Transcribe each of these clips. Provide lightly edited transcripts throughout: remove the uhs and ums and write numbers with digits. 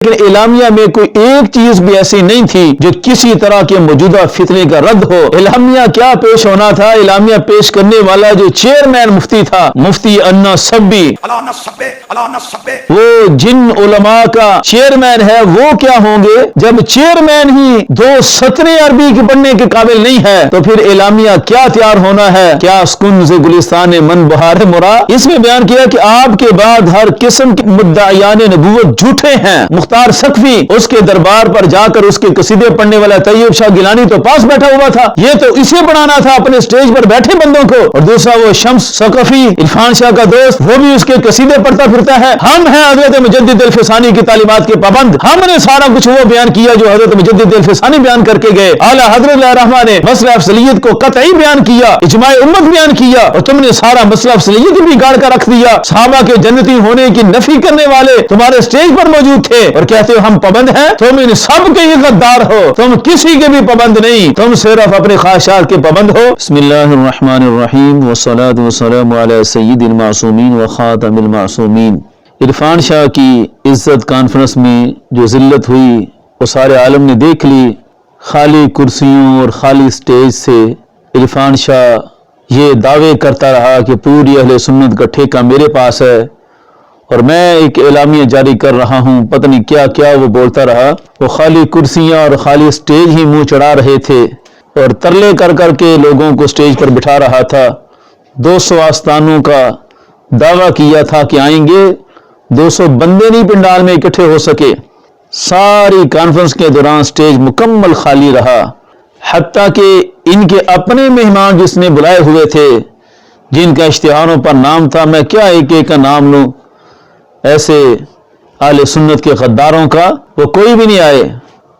لیکن اعلامیہ میں کوئی ایک چیز بھی ایسی نہیں تھی جو کسی طرح کے موجودہ فتنے کا رد ہو۔ اعلامیہ کیا پیش ہونا تھا؟ اعلامیہ پیش کرنے والا جو چیئرمین مفتی تھا، مفتی انا سبی، وہ جن علماء کا چیئرمین ہے وہ کیا ہوں گے؟ جب چیئرمین ہی دو سطریں عربی کے پڑھنے کے قابل نہیں ہے تو پھر اعلامیہ کیا تیار ہونا ہے؟ کیا اسکن سے گلستان من بہار مرا؟ اس میں بیان کیا کہ آپ کے بعد ہر قسم کے مدعیان نبوت جھوٹے ہیں۔ مختار سقفی اس کے دربار پر جا کر اس کے قصیدے پڑھنے والا طیب شاہ گیلانی تو پاس بیٹھا ہوا تھا، یہ تو اسے پڑھانا تھا اپنے سٹیج پر بیٹھے بندوں کو، اور دوسرا وہ شمس ثقفی عرفان شاہ کا دوست، وہ بھی اس کے قصیدے پڑھتا پھرتا ہے۔ ہم ہیں حضرت مجدد الفسانی کی تعلیمات کے پابند، ہم نے سارا کچھ وہ بیان کیا جو حضرت مجدد الفسانی بیان کر کے گئے۔ اعلیٰ حضرت رحمٰ نے مسئلہ افضلیت کو قطعی بیان کیا، اجماع امت بیان کیا، اور تم نے سارا مسئلہ افضلیت بھی گاڑ کر رکھ دیا۔ صحابہ کے جنتی ہونے کی نفی کرنے والے تمہارے سٹیج پر موجود تھے اور کہتے ہو ہم پابند ہیں، تم ان سب کے ہی غدار ہو، تم کسی کے بھی پابند نہیں، تم صرف اپنے خواہشات کے پابند ہو۔ بسم اللہ الرحمن الرحیم والصلاة والسلام علی سید المعصومین و خاتم المعصومین۔ عرفان شاہ کی عزت کانفرنس میں جو ذلت ہوئی وہ سارے عالم نے دیکھ لی۔ خالی کرسیوں اور خالی سٹیج سے عرفان شاہ یہ دعوے کرتا رہا کہ پوری اہل سنت کا ٹھیکہ میرے پاس ہے اور میں ایک اعلامیہ جاری کر رہا ہوں، پتہ نہیں کیا کیا وہ بولتا رہا۔ وہ خالی کرسیاں اور خالی سٹیج ہی منہ چڑھا رہے تھے اور ترلے کر کر کے لوگوں کو سٹیج پر بٹھا رہا تھا۔ 200 آستانوں کا دعویٰ کیا تھا کہ آئیں گے، 200 بندے نہیں پنڈال میں اکٹھے ہو سکے۔ ساری کانفرنس کے دوران سٹیج مکمل خالی رہا، حتیٰ کہ ان کے اپنے مہمان جس نے بلائے ہوئے تھے، جن کا اشتہاروں پر نام تھا، میں کیا ایک ایک کا نام لوں، ایسے اہل سنت کے غداروں کا، وہ کوئی بھی نہیں آئے۔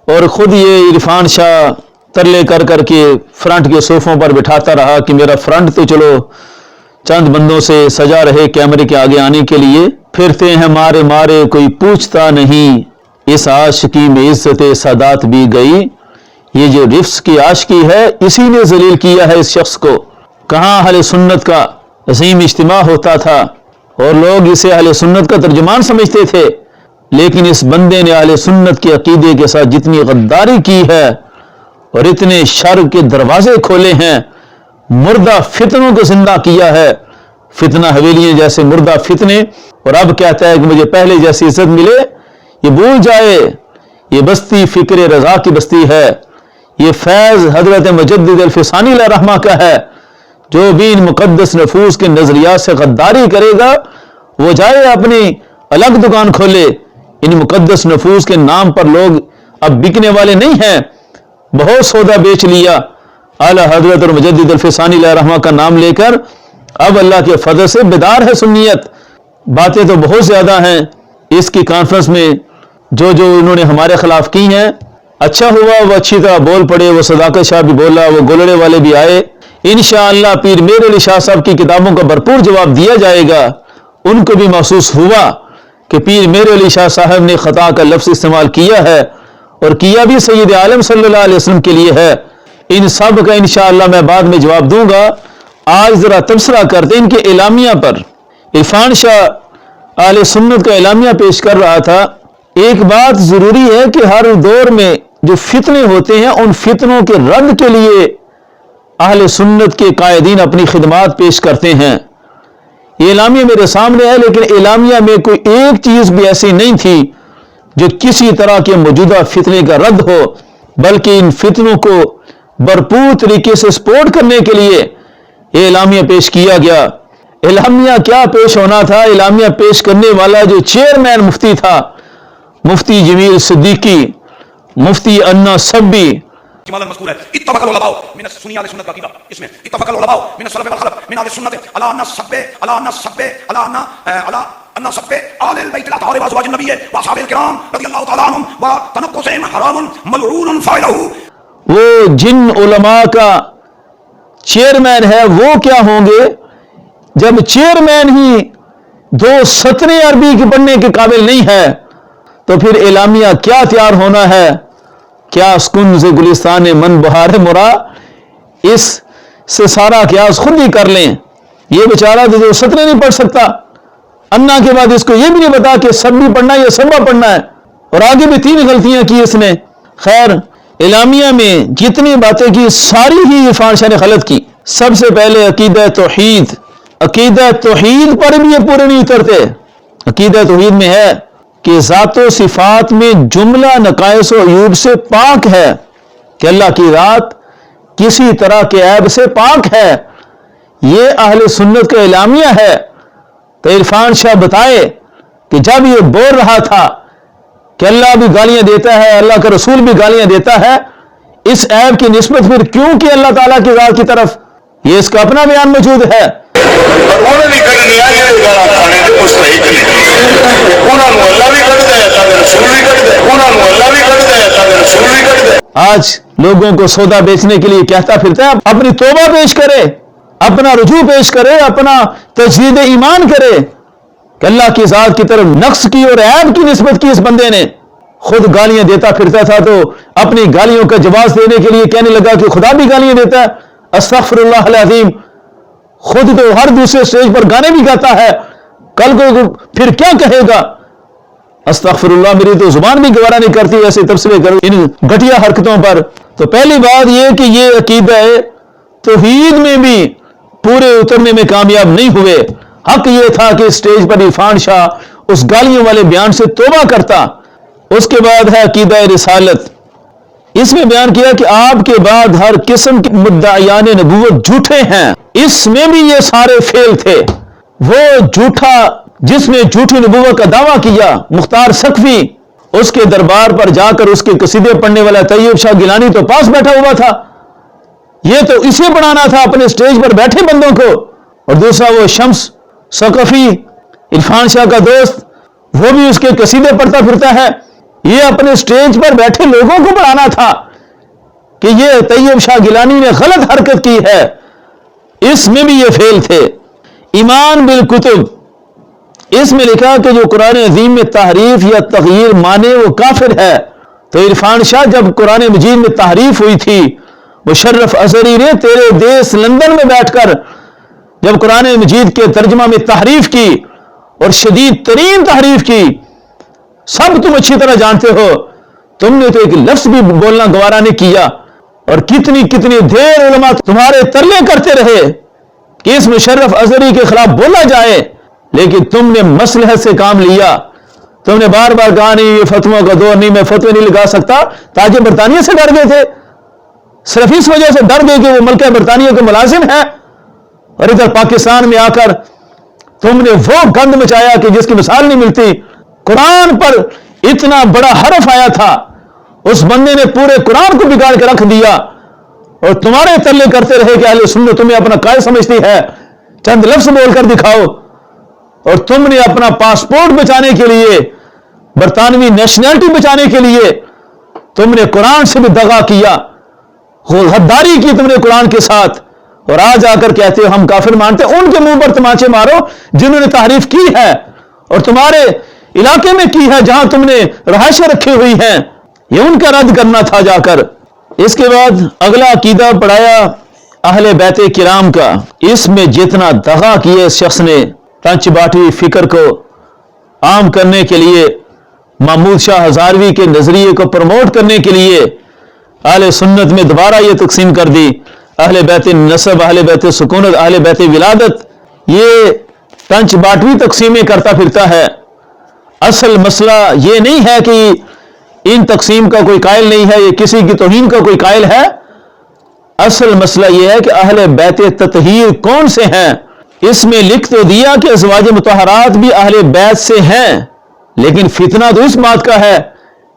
اور خود یہ عرفان شاہ ترلے کر کر کے فرنٹ کے صوفوں پر بٹھاتا رہا کہ میرا فرنٹ تو چلو چند بندوں سے سجا رہے کیمرے کے آگے آنے کے لیے، پھرتے ہیں مارے مارے کوئی پوچھتا نہیں، اس عاشقی میں عزت سادات بھی گئی۔ یہ جو رفس کی عاشقی ہے اسی نے ذلیل کیا ہے اس شخص کو۔ کہاں اہل سنت کا عظیم اجتماع ہوتا تھا اور لوگ اسے اہل سنت کا ترجمان سمجھتے تھے، لیکن اس بندے نے اہل سنت کے عقیدے کے ساتھ جتنی غداری کی ہے اور اتنے شر کے دروازے کھولے ہیں، مردہ فتنوں کو زندہ کیا ہے، فتنہ حویلیاں جیسے مردہ فتنے، اور اب کہتا ہے کہ مجھے پہلے جیسی عزت ملے، یہ بھول جائے یہ بستی فکر رضا کی بستی ہے، یہ فیض حضرت مجدد الفسانی علیہ رحمہ کا ہے۔ جو بھی ان مقدس نفوس کے نظریات سے غداری کرے گا وہ جائے اپنی الگ دکان کھولے۔ ان مقدس نفوس کے نام پر لوگ اب بکنے والے نہیں ہیں، بہت سودا بیچ لیا اعلیٰ حضرت اور مجدد الفسانی علیہ رحمہ کا نام لے کر۔ اب اللہ کے فضل سے بیدار ہے سنیت، باتیں تو بہت زیادہ ہیں اس کی کانفرنس میں جو انہوں نے ہمارے خلاف کی ہیں۔ اچھا ہوا وہ اچھی طرح بول پڑے، وہ صداقت شاہ بھی بولا، وہ گولڑے والے بھی آئے۔ انشاءاللہ پیر میر علی شاہ صاحب کی کتابوں کا بھرپور جواب دیا جائے گا۔ ان کو بھی محسوس ہوا کہ پیر میر علی شاہ صاحب نے خطا کا لفظ استعمال کیا ہے اور کیا بھی سید عالم صلی اللہ علیہ وسلم کے لیے ہے۔ ان سب کا انشاءاللہ میں بعد میں جواب دوں گا۔ آج ذرا تبصرہ کرتے ان کے اعلامیہ پر۔ عرفان شاہ اہل سنت کا اعلامیہ پیش کر رہا تھا۔ ایک بات ضروری ہے کہ ہر دور میں جو فتنے ہوتے ہیں ان فتنوں کے رد کے لیے اہل سنت کے قائدین اپنی خدمات پیش کرتے ہیں۔ یہ اعلامیہ میرے سامنے ہے، لیکن اعلامیہ میں کوئی ایک چیز بھی ایسی نہیں تھی جو کسی طرح کے موجودہ فتنے کا رد ہو، بلکہ ان فتنوں کو بھرپور طریقے سے سپورٹ کرنے کے لیے یہ اعلامیہ پیش کیا گیا۔ اعلامیہ کیا پیش ہونا تھا؟ اعلامیہ پیش کرنے والا جو چیئرمین مفتی تھا، مفتی جمیل صدیقی، مفتی انا سبی، المذکور ہے اتفق العلماء من السنی علی سنت کا اس میں اتفق العلماء من السلف والخلف من اهل السنت على ان السب على البيت الاطهار وازواج النبي واصحاب الكرام رضی اللہ تعالی عنہم وتنقصهم حرام ملعون فاعله۔ وہ جن علماء کا چیئرمین ہے وہ کیا ہوں گے؟ جب چیئرمین ہی دو سطریں عربی کے پڑھنے کے قابل نہیں ہے تو پھر اعلامیہ کیا تیار ہونا ہے؟ کیا اسکن سے گلستان من بہار مرا؟ اس سے سارا قیاس خود ہی کر لیں۔ یہ بیچارہ جو سطریں نہیں پڑھ سکتا، انا کے بعد اس کو یہ بھی نہیں پتا کہ سب بھی پڑھنا ہے یا سبا پڑھنا ہے۔ اور آگے بھی 3 غلطیاں کی اس نے. خیر اعلامیہ میں جتنی باتیں کی ساری ہی عرفان شاہ نے غلط کی. سب سے پہلے عقیدہ توحید پر بھی یہ پورے نہیں اترتے. عقیدہ توحید میں ہے کہ ذات و صفات میں جملہ نقائص و عیوب سے پاک ہے، کہ اللہ کی ذات کسی طرح کے عیب سے پاک ہے. یہ اہل سنت کا اعلامیہ ہے. تو عرفان شاہ بتائے کہ جب یہ بول رہا تھا کہ اللہ بھی گالیاں دیتا ہے، اللہ کا رسول بھی گالیاں دیتا ہے، اس عیب کی نسبت پھر کیوں کہ اللہ تعالیٰ کی ذات کی طرف؟ یہ اس کا اپنا بیان موجود ہے. آج لوگوں کو سودا بیچنے کے لیے کہتا پھرتا ہے اپنی توبہ پیش کرے، اپنا رجوع پیش کرے، اپنا تجدید ایمان کرے کہ اللہ کی ذات کی طرف نقص کی اور عیب کی نسبت کی اس بندے نے. خود گالیاں دیتا پھرتا تھا تو اپنی گالیوں کا جواز دینے کے لیے کہنے لگا کہ خدا بھی گالیاں دیتا ہے. استغفر اللہ العظیم. خود تو ہر دوسرے سٹیج پر گانے بھی گاتا ہے، کل کو پھر کیا کہے گا؟ استغفر اللہ، میری تو زبان بھی گوارا نہیں کرتی ایسے تبصرے کرو ان گھٹیا حرکتوں پر. تو پہلی بات یہ کہ یہ عقیدہ توحید میں بھی پورے اترنے میں کامیاب نہیں ہوئے. حق یہ تھا کہ اسٹیج پر عرفان شاہ اس گالیوں والے بیان سے توبہ کرتا. اس کے بعد ہے عقیدہ رسالت. اس میں بیان کیا کہ آپ کے بعد ہر قسم کے مدعیان نبوت جھوٹے ہیں. اس میں بھی یہ سارے فیل تھے. وہ جھوٹا جس نے جھوٹی نبوت کا دعویٰ کیا، مختار سقفی، اس کے دربار پر جا کر اس کے قصیدے پڑھنے والا طیب شاہ گیلانی تو پاس بیٹھا ہوا تھا. یہ تو اسے پڑھانا تھا اپنے سٹیج پر بیٹھے بندوں کو. اور دوسرا وہ شمس ثقفی، عرفان شاہ کا دوست، وہ بھی اس کے قصیدے پڑھتا پھرتا ہے. یہ اپنے سٹیج پر بیٹھے لوگوں کو پڑھانا تھا کہ یہ طیب شاہ گیلانی نے غلط حرکت کی ہے. اس میں بھی یہ فیل تھے. ایمان بالکتب، اس میں لکھا کہ جو قرآن عظیم میں تحریف یا تغییر مانے وہ کافر ہے. تو عرفان شاہ جب قرآن مجید میں تحریف ہوئی تھی، مشرف اظہری نے تیرے دیس لندن میں بیٹھ کر جب قرآن مجید کے ترجمہ میں تحریف کی اور شدید ترین تحریف کی، سب تم اچھی طرح جانتے ہو، تم نے تو ایک لفظ بھی بولنا گوارا نہیں کیا. اور کتنی دیر علماء تمہارے ترلے کرتے رہے کہ اس مشرف اظہری کے خلاف بولا جائے، لیکن تم نے مصلحت سے کام لیا. تم نے بار بار کہا نہیں یہ فتووں کا دور نہیں، میں فتوے نہیں لگا سکتا. تاج برطانیہ سے ڈر گئے تھے، صرف اس وجہ سے ڈر گئے کہ وہ ملکہ برطانیہ کے ملازم ہے. اور ادھر پاکستان میں آ کر تم نے وہ گند مچایا کہ جس کی مثال نہیں ملتی. قرآن پر اتنا بڑا حرف آیا تھا، اس بندے نے پورے قرآن کو بگاڑ کے رکھ دیا. اور تمہارے ترلے کرتے رہے کہ اہل سنت تمہیں اپنا قائد سمجھتی ہے، چند لفظ بول کر دکھاؤ. اور تم نے اپنا پاسپورٹ بچانے کے لیے، برطانوی نیشنلٹی بچانے کے لیے تم نے قرآن سے بھی دغا کیا، غداری کی تم نے قرآن کے ساتھ. اور آج آ کر کہتے ہو ہم کافر مانتے. ان کے منہ پر تماچے مارو جنہوں نے تحریف کی ہے اور تمہارے علاقے میں کی ہے جہاں تم نے رہائشیں رکھی ہوئی ہیں. یہ ان کا رد کرنا تھا جا کر. اس کے بعد اگلا عقیدہ پڑھایا اہل بیت کرام کا. اس میں جتنا دغا کیے اس شخص نے ٹنچ باٹی فکر کو عام کرنے کے لیے، محمود شاہ ہزاروی کے نظریے کو پروموٹ کرنے کے لیے اہل سنت میں دوبارہ یہ تقسیم کر دی، اہل بیت نسب، اہل بیت سکونت، اہل بیت ولادت. یہ ٹنچ باٹوی تقسیمیں کرتا پھرتا ہے. اصل مسئلہ یہ نہیں ہے کہ ان تقسیم کا کوئی قائل نہیں ہے، یہ کسی کی توہین کا کوئی قائل ہے. اصل مسئلہ یہ ہے کہ اہل بیت تطہیر کون سے ہیں. اس میں لکھ تو دیا کہ ازواج مطہرات بھی اہل بیت سے ہیں، لیکن فتنہ تو اس بات کا ہے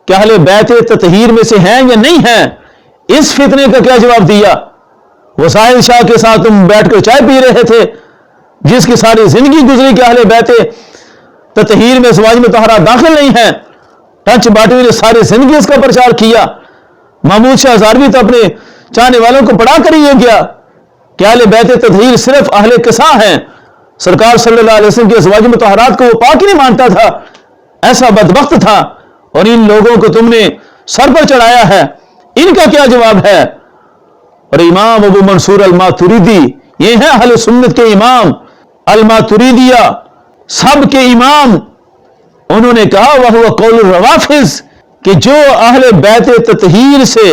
کہ اہل بیت تطہیر میں سے ہیں یا نہیں ہیں. اس فتنے کا کیا جواب دیا؟ وسائل شاہ کے ساتھ تم بیٹھ کر چائے پی رہے تھے، جس کی ساری زندگی گزری کہ اہل بیت تطہیر میں ازواج مطہرات داخل نہیں ہیں. ٹنچ باٹوی نے ساری زندگی اس کا پرچار کیا. محمود شاہ ہزاروی تو اپنے چاہنے والوں کو پڑھا کر ہی یہ گیا کہ اہل بیت تطہیر صرف اہل قصا ہیں. سرکار صلی اللہ علیہ وسلم کے ازواج مطہرات کو وہ پاک ہی نہیں مانتا تھا. ایسا بدبخت تھا. اور ان لوگوں کو تم نے سر پر چڑھایا ہے. ان کا کیا جواب ہے؟ اور امام ابو منصور الماتریدی، یہ ہیں اہل سنت کے امام، الماتریدیہ سب کے امام. انہوں نے کہا وہ قول الروافض کہ جو اہل بیت تطہیر سے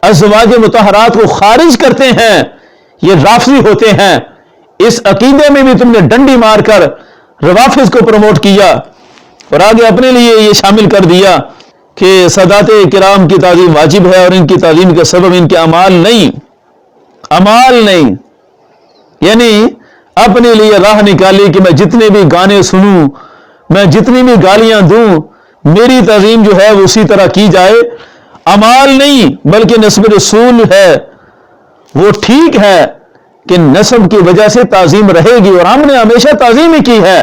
ازواج مطہرات کو خارج کرتے ہیں یہ رافضی ہوتے ہیں. اس عقیدے میں بھی تم نے ڈنڈی مار کر روافض کو پروموٹ کیا اور آگے اپنے لیے یہ شامل کر دیا کہ سادات کرام کی تعظیم واجب ہے اور ان کی تعظیم کا سبب ان کے اعمال نہیں. یعنی اپنے لیے راہ نکالی کہ میں جتنے بھی گانے سنوں، میں جتنی بھی گالیاں دوں، میری تعظیم جو ہے وہ اسی طرح کی جائے. اعمال نہیں بلکہ نسب رسول ہے. وہ ٹھیک ہے کہ نسب کی وجہ سے تعظیم رہے گی اور ہم نے ہمیشہ تعظیم ہی کی ہے،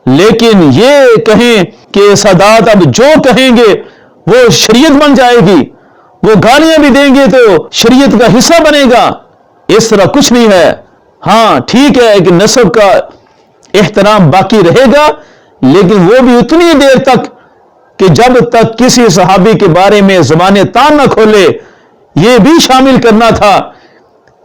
لیکن یہ کہیں کہ سادات اب جو کہیں گے وہ شریعت بن جائے گی، وہ گالیاں بھی دیں گے تو شریعت کا حصہ بنے گا، اس طرح کچھ نہیں ہے. ہاں ٹھیک ہے کہ نسب کا احترام باقی رہے گا، لیکن وہ بھی اتنی دیر تک کہ جب تک کسی صحابی کے بارے میں زبان تان نہ کھولے. یہ بھی شامل کرنا تھا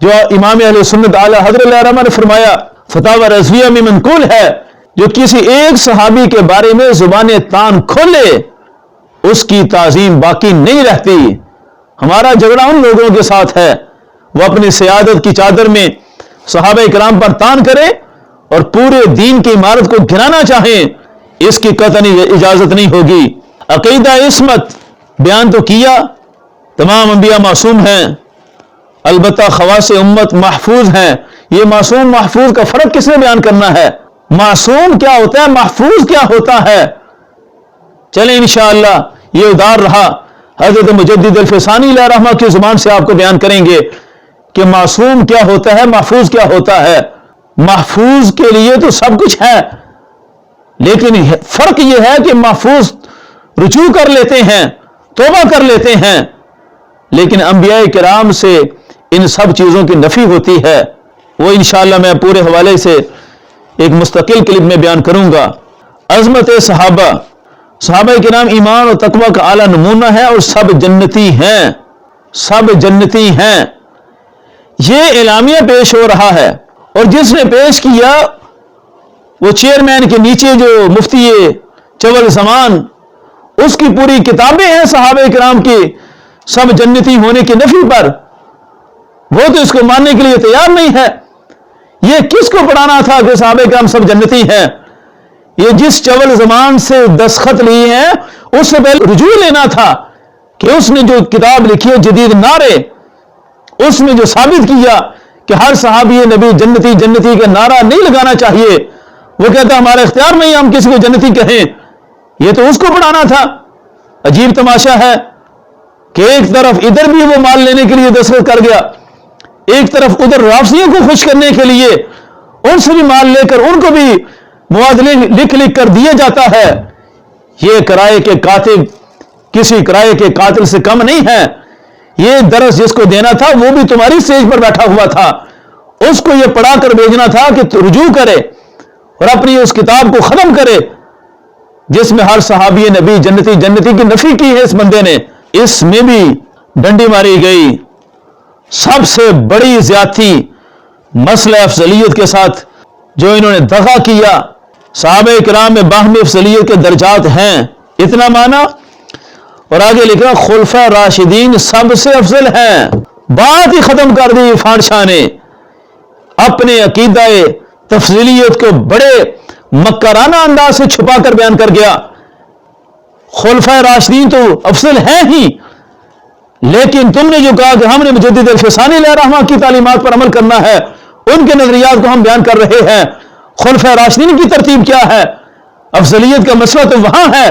جو امام اہل سنت اعلی حضرت علیہ رحمہ نے فرمایا، فتاوی رضویہ میں منقول ہے، جو کسی ایک صحابی کے بارے میں زبان تان کھولے اس کی تعظیم باقی نہیں رہتی. ہمارا جھگڑا ان لوگوں کے ساتھ ہے وہ اپنی سیادت کی چادر میں صحابہ کرام پر تان کریں اور پورے دین کی عمارت کو گرانا چاہیں، اس کی قطعی اجازت نہیں ہوگی. عقیدہ عصمت بیان تو کیا، تمام انبیاء معصوم ہیں، البتہ خواص امت محفوظ ہیں. یہ معصوم محفوظ کا فرق کس نے بیان کرنا ہے؟ معصوم کیا ہوتا ہے، محفوظ کیا ہوتا ہے؟ چلیں انشاءاللہ یہ ادار رہا، حضرت مجدد الفسانی علیہ رحمہ کی زبان سے آپ کو بیان کریں گے کہ معصوم کیا ہوتا ہے، محفوظ کیا ہوتا ہے. محفوظ کے لیے تو سب کچھ ہے، لیکن فرق یہ ہے کہ محفوظ رجوع کر لیتے ہیں، توبہ کر لیتے ہیں، لیکن انبیاء کرام سے ان سب چیزوں کی نفی ہوتی ہے. وہ انشاءاللہ میں پورے حوالے سے ایک مستقل کلپ میں بیان کروں گا. عظمت صحابہ کرام ایمان اور تقوی کا اعلیٰ نمونہ ہے اور سب جنتی ہیں. یہ اعلامیہ پیش ہو رہا ہے اور جس نے پیش کیا وہ چیئرمین کے نیچے جو مفتی چول زمان، اس کی پوری کتابیں ہیں صحابہ کرام کی سب جنتی ہونے کی نفی پر. وہ تو اس کو ماننے کے لیے تیار نہیں ہے. یہ کس کو پڑھانا تھا کہ صحابہ کرام سب جنتی ہیں؟ یہ جس چول زمان سے دستخط لیے ہیں اس سے پہلے رجوع لینا تھا کہ اس نے جو کتاب لکھی ہے جدید نعرے، اس میں جو ثابت کیا کہ ہر صحابی نبی جنتی کا نعرہ نہیں لگانا چاہیے. وہ کہتا ہمارا اختیار نہیں ہم کسی کو جنتی کہیں. یہ تو اس کو پڑھانا تھا. عجیب تماشا ہے کہ ایک طرف ادھر بھی وہ مال لینے کے لیے دستخط کر گیا، ایک طرف ادھر رافضیوں کو خوش کرنے کے لیے ان سے بھی مال لے کر ان کو بھی مواد لکھ کر دیا جاتا ہے. یہ کرائے کے کاتب کسی کرائے کے قاتل سے کم نہیں ہے. یہ درس جس کو دینا تھا وہ بھی تمہاری سٹیج پر بیٹھا ہوا تھا، اس کو یہ پڑھا کر بھیجنا تھا کہ رجوع کرے اور اپنی اس کتاب کو ختم کرے جس میں ہر صحابی نبی جنتی کی نفی کی ہے. اس بندے نے اس میں بھی ڈنڈی ماری گئی. سب سے بڑی زیادتی مسئلہ افضلیت کے ساتھ جو انہوں نے دغا کیا. صحابہ کرام میں باہمی افضلیت کے درجات ہیں، اتنا مانا اور آگے لکھا خلفاء راشدین سب سے افضل ہیں. بات ہی ختم کر دی عرفان شاہ نے. اپنے عقیدہ تفضیلیت کو بڑے مکرانہ انداز سے چھپا کر بیان کر گیا. خلفاء راشدین تو افضل ہیں ہی، لیکن تم نے جو کہا کہ ہم نے مجدد الفسانی علیہ رحمہ کی تعلیمات پر عمل کرنا ہے، ان کے نظریات کو ہم بیان کر رہے ہیں. خلفاء راشدین کی ترتیب کیا ہے؟ افضلیت کا مسئلہ تو وہاں ہے.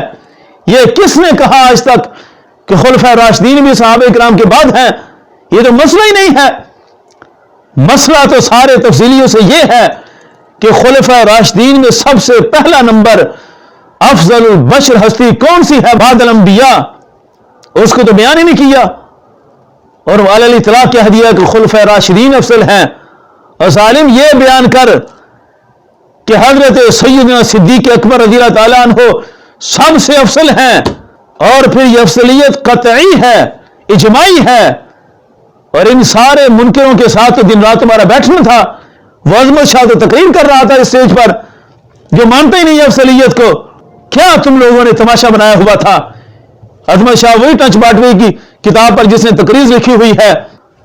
یہ کس نے کہا آج تک کہ خلفاء راشدین بھی صحابہ کرام کے بعد ہیں؟ یہ تو مسئلہ ہی نہیں ہے. مسئلہ تو سارے تفصیلیوں سے یہ ہے کہ خلفاء راشدین میں سب سے پہلا نمبر افضل البشر ہستی کون سی ہے بعد الانبیاء، اس کو تو بیان ہی نہیں کیا. اور علی الاطلاق کہہ دیا کہ خلفاء راشدین افضل ہیں. اور ظالم یہ بیان کر کہ حضرت سیدنا صدیق اکبر رضی اللہ تعالیٰ عنہ سب سے افضل ہیں، اور پھر یہ افضلیت قطعی ہے، اجماعی ہے. اور ان سارے منکروں کے ساتھ تو دن رات تمہارا بیٹھنا تھا. وہ عظمت شاہ تو تقریر کر رہا تھا اس سٹیج پر جو مانتے ہی نہیں افضلیت کو. کیا تم لوگوں نے تماشا بنایا ہوا تھا؟ احمد شاہ وہی ٹچ باٹوے کی کتاب پر جس نے تقریر لکھی ہوئی ہے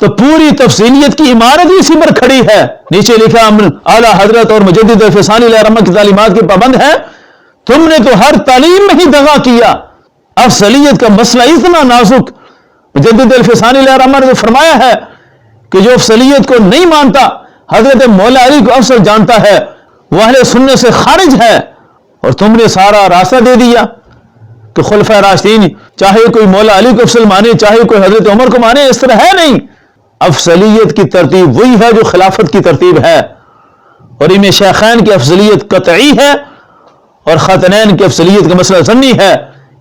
تو پوری تفصیلیت کی عمارت اسی پر کھڑی ہے. نیچے لکھا ہم اعلیٰ حضرت اور مجدد الفسانی علیہ رحمہ کی تعلیمات کے پابند ہیں. تم نے تو ہر تعلیم میں ہی دغا کیا. افضلیت کا مسئلہ اتنا نازک، مجدد الفسانی علیہ رحمہ نے فرمایا ہے کہ جو افضلیت کو نہیں مانتا حضرت مولا علی کو افضل جانتا ہے وہ اہل سنت سے خارج ہے. اور تم نے سارا راستہ دے دیا کہ خلفائے راشدین چاہے کوئی مولا علی کو افضل مانے چاہے کوئی حضرت عمر کو مانے، اس طرح ہے نہیں. افضلیت کی ترتیب وہی ہے جو خلافت کی ترتیب ہے، اور امام شیخین کی افضلیت قطعی ہے اور خاتنین کی افضلیت کا مسئلہ ظنی ہے.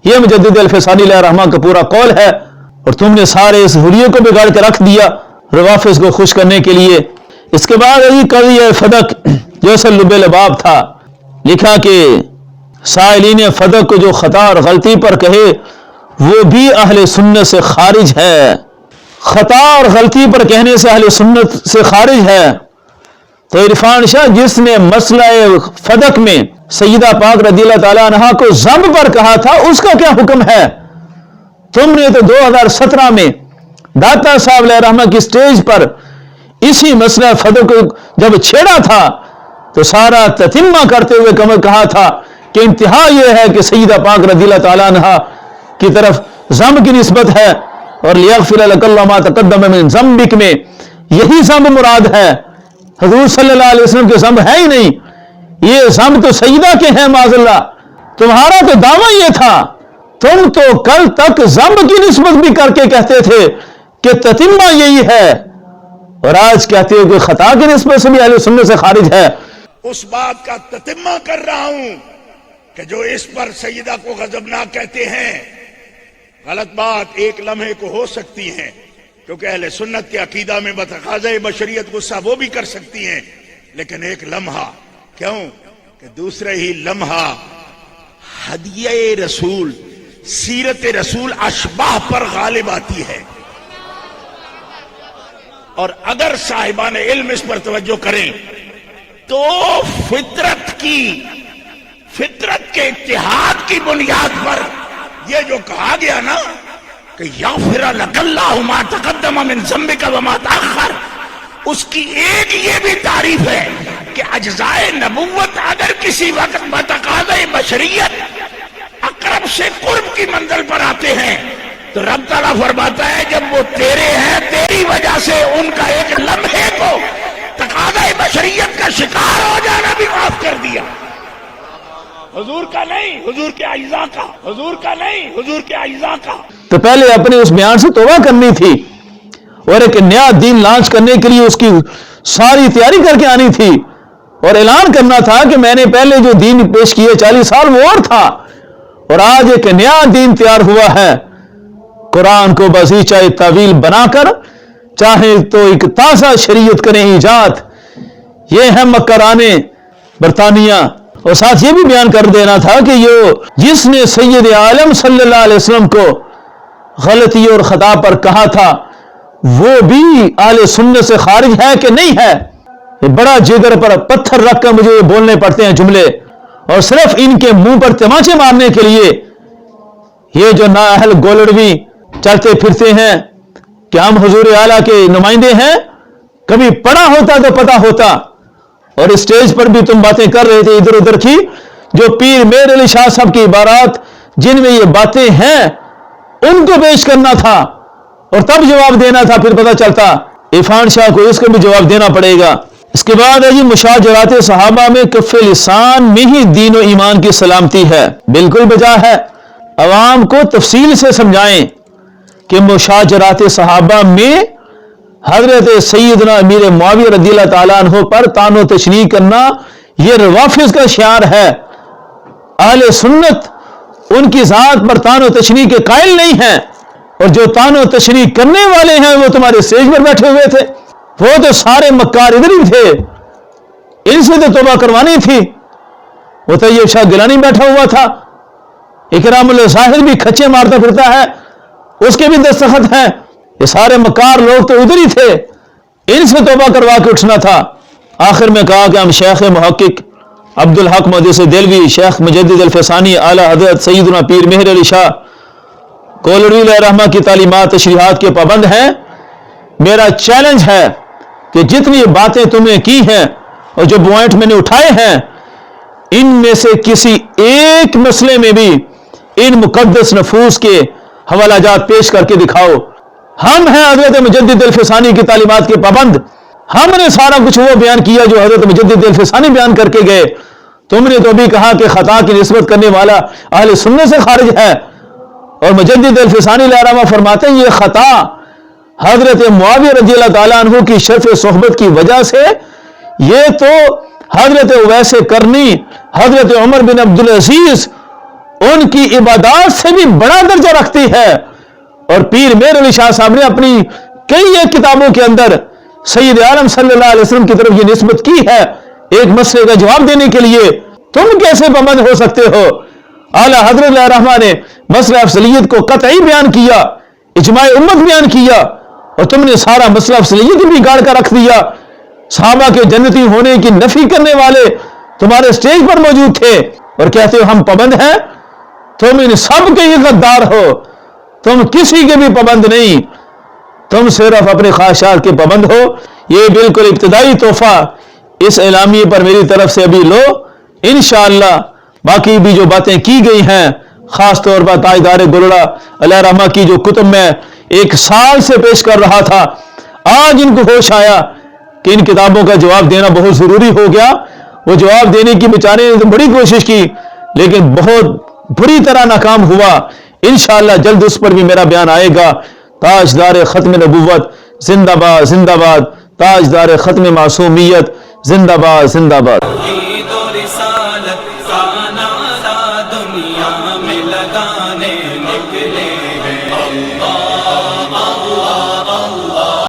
یہ مجدد الفسانی علیہ رحمہ کا پورا قول ہے، اور تم نے سارے اس حلیے کو بگاڑ کے رکھ دیا روافظ کو خوش کرنے کے لیے. اس کے بعد یہ قضیہ فدق جو اصل لب لباب تھا، لکھا کہ سائلین فدق کو جو خطا اور غلطی پر کہے وہ بھی اہل سنت سے خارج ہے. خطا اور غلطی پر کہنے سے اہل سنت سے خارج ہے. تو عرفان شاہ جس نے مسئلہ فدق میں سیدہ پاک رضی اللہ تعالیٰ عنہا کو ذم پر کہا تھا، اس کا کیا حکم ہے؟ تم نے تو 2017 میں داتا صاحب علیہ رحمہ کی سٹیج پر اسی مسئلہ فدق کو جب چھیڑا تھا تو سارا تتمہ کرتے ہوئے کہا تھا کہ انتہا یہ ہے کہ سیدہ پاک رضی اللہ تعالیٰ عنہا کی طرف ذم کی نسبت ہے، اور لیغفر لک اللہ ما تقدم من ذنبک میں یہی ذنب مراد ہے. حضور صلی اللہ علیہ وسلم کے ذنب ہے ہی نہیں، یہ ذنب تو سیدہ کے ہیں معاذ اللہ. تمہارا تو دعویٰ یہ تھا، تم تو کل تک ذنب کی نسبت بھی کر کے کہتے تھے کہ تتمہ یہی ہے، اور آج کہتے ہو کہ خطا کی نسبت سے بھی اہل سنت سے خارج ہے. اس بات کا تتمہ کر رہا ہوں کہ جو اس پر سیدہ کو غضبناک کہتے ہیں، غلط بات ایک لمحے کو ہو سکتی ہے، کیونکہ اہل سنت کے عقیدہ میں بتقاضۂ بشریت غصہ وہ بھی کر سکتی ہیں، لیکن ایک لمحہ کیوں کہ دوسرے ہی لمحہ ہدیہ رسول، سیرت رسول اشباہ پر غالب آتی ہے. اور اگر صاحبان علم اس پر توجہ کریں تو فطرت کے اتحاد کی بنیاد پر یہ جو کہا گیا نا کہ یغفر لک اللہ ما تقدم من ذنبک وما تأخر، اس کی ایک یہ بھی تعریف ہے کہ اجزائے نبوت اگر کسی وقت بتقاضۂ بشریت اقرب سے قرب کی منزل پر آتے ہیں تو رب تعالیٰ فرماتا ہے جب وہ تیرے ہیں، تیری وجہ سے ان کا ایک لمحے کو تقاضۂ بشریت کا شکار ہو جانا بھی معاف کر دیا. حضور کا نہیں، حضور کے اعزاء کا، حضور کا نہیں، حضور کے اعزاء کا. تو پہلے اپنے اس بیان سے توبہ کرنی تھی اور ایک نیا دین لانچ کرنے کے لیے اس کی ساری تیاری کر کے آنی تھی، اور اعلان کرنا تھا کہ میں نے پہلے جو دین پیش کیے 40 سال وہ اور تھا، اور آج ایک نیا دین تیار ہوا ہے. قرآن کو بازیچہ تعویل بنا کر چاہے تو ایک تازہ شریعت کریں ایجاد. یہ ہے مکران برطانیہ. اور ساتھ یہ بھی بیان کر دینا تھا کہ جس نے سید عالم صلی اللہ علیہ وسلم کو غلطی اور خطا پر کہا تھا وہ بھی اہل سنت سے خارج ہے کہ نہیں ہے. یہ بڑا جگر پر پتھر رکھ کر مجھے بولنے پڑتے ہیں جملے، اور صرف ان کے منہ پر تماچے مارنے کے لیے یہ جو نااہل گولڑوی چلتے پھرتے ہیں کہ ہم حضور اعلیٰ کے نمائندے ہیں. کبھی پڑھا ہوتا تو پتا ہوتا. اور اسٹیج پر بھی تم باتیں کر رہے تھے ادھر ادھر کی، جو پیر میر علی شاہ صاحب کی عبارات جن میں یہ باتیں ہیں ان کو پیش کرنا تھا اور تب جواب دینا تھا، پھر پتہ چلتا. عرفان شاہ کو اس کو بھی جواب دینا پڑے گا. اس کے بعد ہے جی مشاجرات صحابہ میں کف لسان میں ہی دین و ایمان کی سلامتی ہے. بالکل بجا ہے عوام کو تفصیل سے سمجھائیں کہ مشاجرات صحابہ میں حضرت سیدنا امیر معاویہ رضی اللہ تعالیٰ عنہ پر طعن و تشنیع کرنا یہ روافظ کا شعار ہے. اہل سنت ان کی ذات پر طعن و تشنیع کے قائل نہیں ہیں، اور جو طعن و تشنیع کرنے والے ہیں وہ تمہارے اسٹیج پر بیٹھے ہوئے تھے. وہ تو سارے مکار ادھر ہی تھے، ان سے تو توبہ کروانی تھی. وہ طیب شاہ گیلانی بیٹھا ہوا تھا، اکرام اللہ ظاہر بھی کھچے مارتا پھرتا ہے، اس کے بھی دستخط ہیں. یہ سارے مکار لوگ تو ادھر ہی تھے، ان سے توبہ کروا کے اٹھنا تھا. آخر میں کہا کہ ہم شیخ محقق عبدالحق محدث دہلوی، شیخ مجدد الفسانی، اعلیٰ حضرت سیدنا پیر مہر علی شاہ کولڑی علیہ رحمہ کی تعلیمات تشریحات کے پابند ہیں. میرا چیلنج ہے کہ جتنی باتیں تم نے کی ہیں اور جو پوائنٹ میں نے اٹھائے ہیں، ان میں سے کسی ایک مسئلے میں بھی ان مقدس نفوس کے حوالہ جات پیش کر کے دکھاؤ. ہم ہیں حضرت مجدد الفسانی کی تعلیمات کے پابند. ہم نے سارا کچھ وہ بیان کیا جو حضرت مجدد الفسانی بیان کر کے گئے. تم نے تو بھی کہا کہ خطا کی نسبت کرنے والا اہل سنت سے خارج ہے، اور مجدد الفسانی علیہ رحمہ فرماتے ہیں یہ خطا حضرت معاویہ رضی اللہ تعالیٰ عنہ کی شرف صحبت کی وجہ سے، یہ تو حضرت اویس کرنی، حضرت عمر بن عبدالعزیز ان کی عبادات سے بھی بڑا درجہ رکھتی ہے. اور پیر مہر علی شاہ صاحب نے اپنی کئی ایک کتابوں کے اندر سید عالم صلی اللہ علیہ وسلم کی طرف یہ نسبت کی ہے ایک مسئلے کا جواب دینے کے لیے. تم کیسے پابند ہو سکتے ہو؟ اعلیٰ حضرت علیہ رحمہ نے مسئلہ افضلیت کو قطعی بیان کیا، اجماع امت بیان کیا، اور تم نے سارا مسئلہ افضلیت بھی گاڑ کر رکھ دیا. صحابہ کے جنتی ہونے کی نفی کرنے والے تمہارے سٹیج پر موجود تھے اور کہتے ہو ہم پابند ہیں. تم ان سب کے ہی غدار ہو، تم کسی کے بھی پابند نہیں، تم صرف اپنے خواہشات کے پابند ہو. یہ بالکل ابتدائی تحفہ اس اعلامیے پر میری طرف سے ابھی لو. انشاءاللہ باقی بھی جو باتیں کی گئی ہیں، خاص طور پر تاجدار گولڑا علیہ رحمہ کی جو کتب میں 1 سال سے پیش کر رہا تھا، آج ان کو ہوش آیا کہ ان کتابوں کا جواب دینا بہت ضروری ہو گیا. وہ جواب دینے کی بیچارے نے تو بڑی کوشش کی لیکن بہت بری طرح ناکام ہوا. انشاءاللہ جلد اس پر بھی میرا بیان آئے گا. تاجدار ختم نبوت زندہ باد زندہ باد، تاجدار ختم معصومیت زندہ باد زندہ باد. عید و رسالت کا نعرہ دنیا میں لگانے نکلے ہیں. اللہ